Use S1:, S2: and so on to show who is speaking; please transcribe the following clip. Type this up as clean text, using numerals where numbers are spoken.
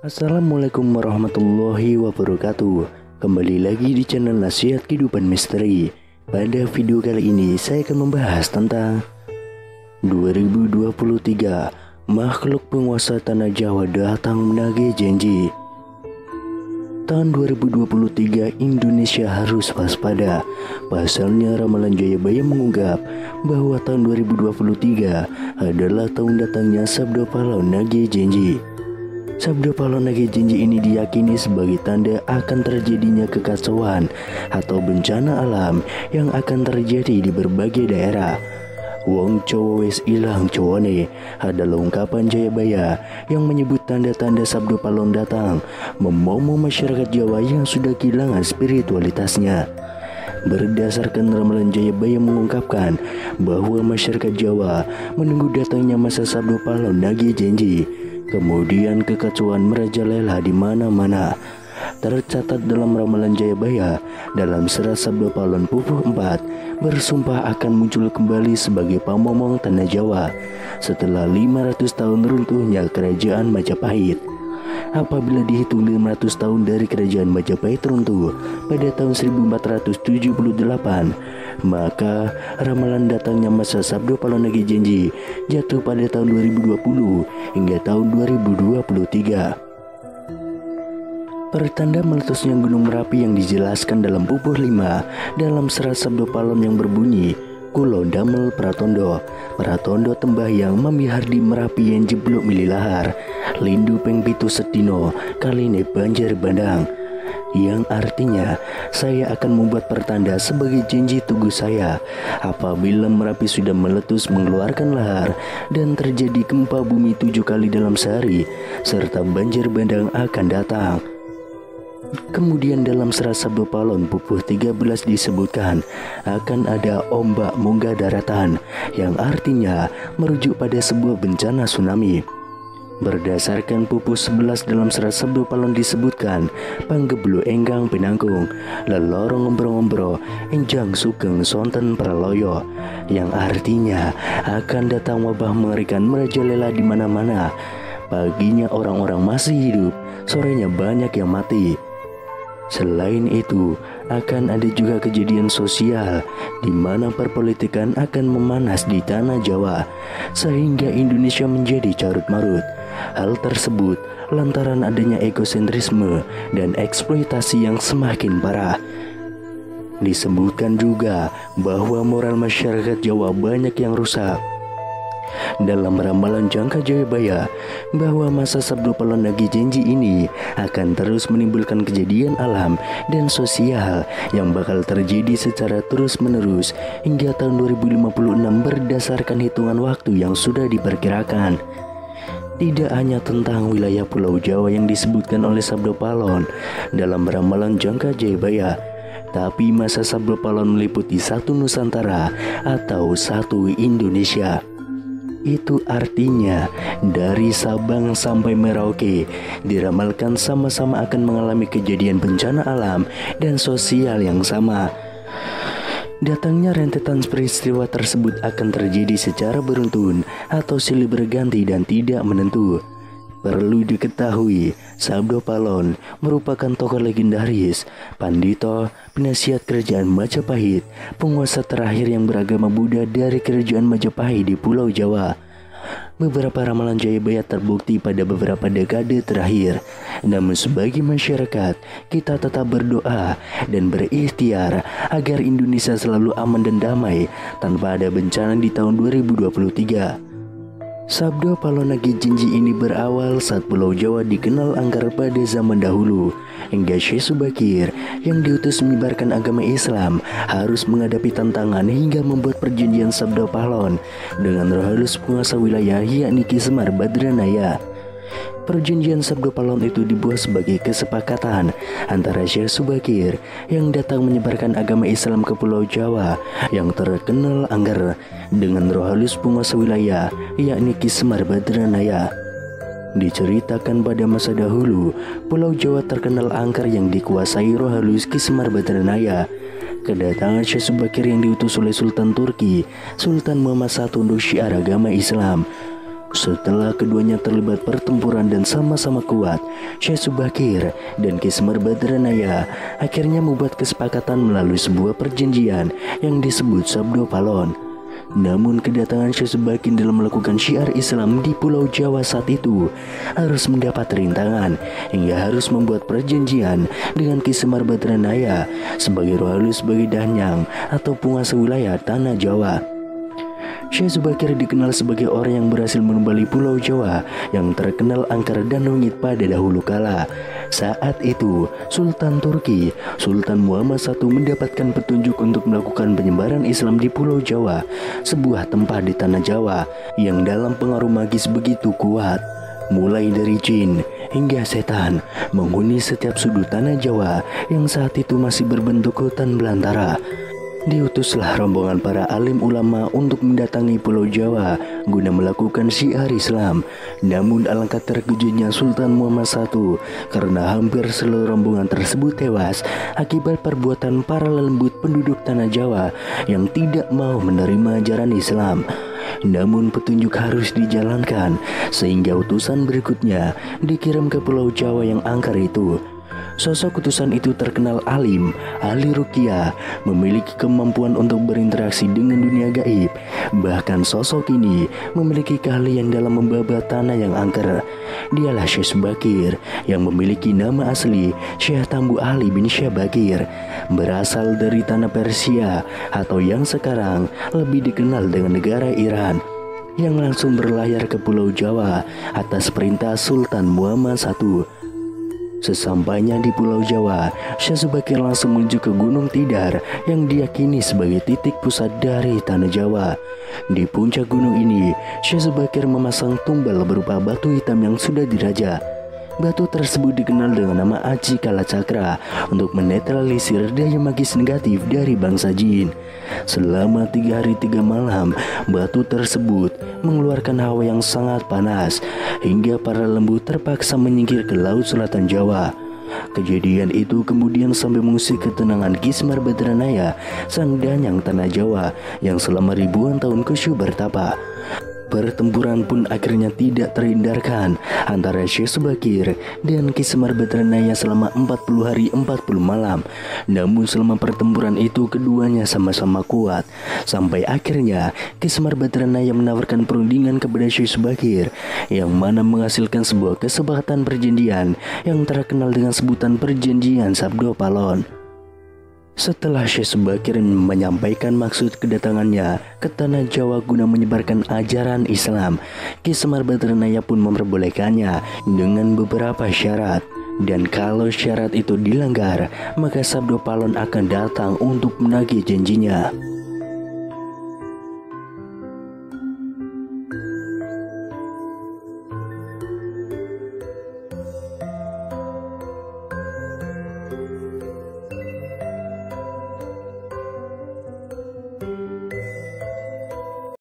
S1: Assalamualaikum warahmatullahi wabarakatuh. Kembali lagi di channel Nasihat Kehidupan Misteri. Pada video kali ini saya akan membahas tentang 2023 makhluk penguasa tanah Jawa datang menagih janji. Tahun 2023 Indonesia harus waspada. Pasalnya ramalan Jayabaya mengungkap bahwa tahun 2023 adalah tahun datangnya Sabda Pahlawan Nagih Janji. Sabda Pahlawan Nagih Janji ini diyakini sebagai tanda akan terjadinya kekacauan atau bencana alam yang akan terjadi di berbagai daerah. Wong Cowo wis ilang cowane adalah ungkapan Jayabaya yang menyebut tanda-tanda Sabda Pahlawan datang memomo masyarakat Jawa yang sudah kehilangan spiritualitasnya. Berdasarkan ramalan Jayabaya mengungkapkan bahwa masyarakat Jawa menunggu datangnya masa Sabda Pahlawan Nagih Janji. Kemudian kekacauan merajalela di mana-mana. Tercatat dalam ramalan Jayabaya dalam serat Sabda Pahlawan Pupuh 4 bersumpah akan muncul kembali sebagai pamomong tanah Jawa setelah 500 tahun runtuhnya kerajaan Majapahit. Apabila dihitung 500 tahun dari kerajaan Majapahit runtuh pada tahun 1478, maka ramalan datangnya masa Sabda Pahlawan Nagih Janji jatuh pada tahun 2020 hingga tahun 2023. Pertanda meletusnya Gunung Merapi yang dijelaskan dalam Pupuh 5 dalam serat Sabda Pahlawan yang berbunyi Kulo damel pratondo, pratondo tembahyang memihar di Merapi yang jeblok mililahar, lindu peng pitu setino, kaline banjir bandang. Yang artinya, saya akan membuat pertanda sebagai janji tugu saya apabila Merapi sudah meletus mengeluarkan lahar dan terjadi gempa bumi 7 kali dalam sehari, serta banjir bandang akan datang. Kemudian dalam serat Sabda Pahlawan Pupuh 13 disebutkan akan ada ombak munggah daratan yang artinya merujuk pada sebuah bencana tsunami. Berdasarkan Pupuh 11 dalam serat Sabda Pahlawan disebutkan panggeblu enggang pinangkung lelorong ngombro-ngombro enjang sugeng sonten praloyo yang artinya akan datang wabah mengerikan merajalela di mana-mana. Paginya orang-orang masih hidup, sorenya banyak yang mati. Selain itu, akan ada juga kejadian sosial di mana perpolitikan akan memanas di tanah Jawa sehingga Indonesia menjadi carut-marut. Hal tersebut lantaran adanya egosentrisme dan eksploitasi yang semakin parah. Disebutkan juga bahwa moral masyarakat Jawa banyak yang rusak. Dalam ramalan jangka Jayabaya bahwa masa Sabda Pahlawan Nagih Janji ini akan terus menimbulkan kejadian alam dan sosial yang bakal terjadi secara terus-menerus hingga tahun 2056 berdasarkan hitungan waktu yang sudah diperkirakan. Tidak hanya tentang wilayah Pulau Jawa yang disebutkan oleh Sabda Pahlawan dalam ramalan jangka Jayabaya, tapi masa Sabda Pahlawan meliputi satu Nusantara atau satu Indonesia. Itu artinya dari Sabang sampai Merauke diramalkan sama-sama akan mengalami kejadian bencana alam dan sosial yang sama. Datangnya rentetan peristiwa tersebut akan terjadi secara beruntun atau silih berganti dan tidak menentu. Perlu diketahui, Sabda Pahlawan merupakan tokoh legendaris, pandito, penasihat kerajaan Majapahit, penguasa terakhir yang beragama Buddha dari kerajaan Majapahit di Pulau Jawa. Beberapa ramalan Jayabaya terbukti pada beberapa dekade terakhir. Namun sebagai masyarakat, kita tetap berdoa dan berikhtiar agar Indonesia selalu aman dan damai tanpa ada bencana di tahun 2023. Sabda Pahlawan Nagih Janji ini berawal saat Pulau Jawa dikenal angker pada zaman dahulu, hingga Syekh Subakir yang diutus menyebarkan agama Islam harus menghadapi tantangan hingga membuat perjanjian Sabda Pahlawan dengan roh halus penguasa wilayah yakni Ki Semar Badranaya. Perjanjian Sabda Pahlawan itu dibuat sebagai kesepakatan antara Syekh Subakir yang datang menyebarkan agama Islam ke Pulau Jawa yang terkenal angker dengan roh halus penguasa wilayah yakni Ki Semar Badranaya. Diceritakan pada masa dahulu, Pulau Jawa terkenal angker yang dikuasai roh halus Ki Semar Badranaya. Kedatangan Syekh Subakir yang diutus oleh Sultan Turki, Sultan Muhammad I untuk syiar agama Islam. Setelah keduanya terlibat pertempuran dan sama-sama kuat, Syekh Subakir dan Ki Semar Badranaya akhirnya membuat kesepakatan melalui sebuah perjanjian yang disebut Sabdo Palon. Namun kedatangan Syekh Subakir dalam melakukan syiar Islam di Pulau Jawa saat itu harus mendapat rintangan hingga harus membuat perjanjian dengan Ki Semar Badranaya sebagai roh halus bagi Danyang atau penguasa wilayah Tanah Jawa. Syekh Subakir dikenal sebagai orang yang berhasil menembali Pulau Jawa yang terkenal angker dan wengit pada dahulu kala. Saat itu, Sultan Turki, Sultan Muhammad I mendapatkan petunjuk untuk melakukan penyebaran Islam di Pulau Jawa, sebuah tempat di Tanah Jawa yang dalam pengaruh magis begitu kuat. Mulai dari jin hingga setan menghuni setiap sudut Tanah Jawa yang saat itu masih berbentuk hutan belantara. Diutuslah rombongan para alim ulama untuk mendatangi Pulau Jawa guna melakukan syiar Islam. Namun alangkah terkejutnya Sultan Muhammad I karena hampir seluruh rombongan tersebut tewas akibat perbuatan para lembut penduduk Tanah Jawa yang tidak mau menerima ajaran Islam. Namun petunjuk harus dijalankan sehingga utusan berikutnya dikirim ke Pulau Jawa yang angker itu. Sosok utusan itu terkenal alim, ahli ruqyah, memiliki kemampuan untuk berinteraksi dengan dunia gaib. Bahkan sosok ini memiliki keahlian dalam membaba tanah yang angker. Dialah Syekh Subakir yang memiliki nama asli Syekh Tambu Ali bin Syekh Bakir, berasal dari tanah Persia atau yang sekarang lebih dikenal dengan negara Iran, yang langsung berlayar ke Pulau Jawa atas perintah Sultan Muhammad I. Sesampainya di Pulau Jawa, Syekh Subakir langsung menuju ke Gunung Tidar yang diyakini sebagai titik pusat dari Tanah Jawa. Di puncak gunung ini, Syekh Subakir memasang tumbal berupa batu hitam yang sudah diraja. Batu tersebut dikenal dengan nama Aji Kala Cakra untuk menetralisir daya magis negatif dari bangsa jin. Selama 3 hari 3 malam, batu tersebut mengeluarkan hawa yang sangat panas hingga para lembu terpaksa menyingkir ke Laut Selatan Jawa. Kejadian itu kemudian sampai mengusik ketenangan Ki Semar Badranaya, sang Danyang Tanah Jawa yang selama ribuan tahun kusyuk bertapa. Pertempuran pun akhirnya tidak terhindarkan antara Syekh Subakir dan Ki Semar Badranaya selama 40 hari 40 malam. Namun selama pertempuran itu keduanya sama-sama kuat, sampai akhirnya Ki Semar Badranaya menawarkan perundingan kepada Syekh Subakir, yang mana menghasilkan sebuah kesepakatan perjanjian yang terkenal dengan sebutan Perjanjian Sabdo Palon. Setelah Syekh Subakir menyampaikan maksud kedatangannya ke Tanah Jawa guna menyebarkan ajaran Islam, Ki Semar Badranaya pun memperbolehkannya dengan beberapa syarat. Dan kalau syarat itu dilanggar, maka Sabdo Palon akan datang untuk menagih janjinya.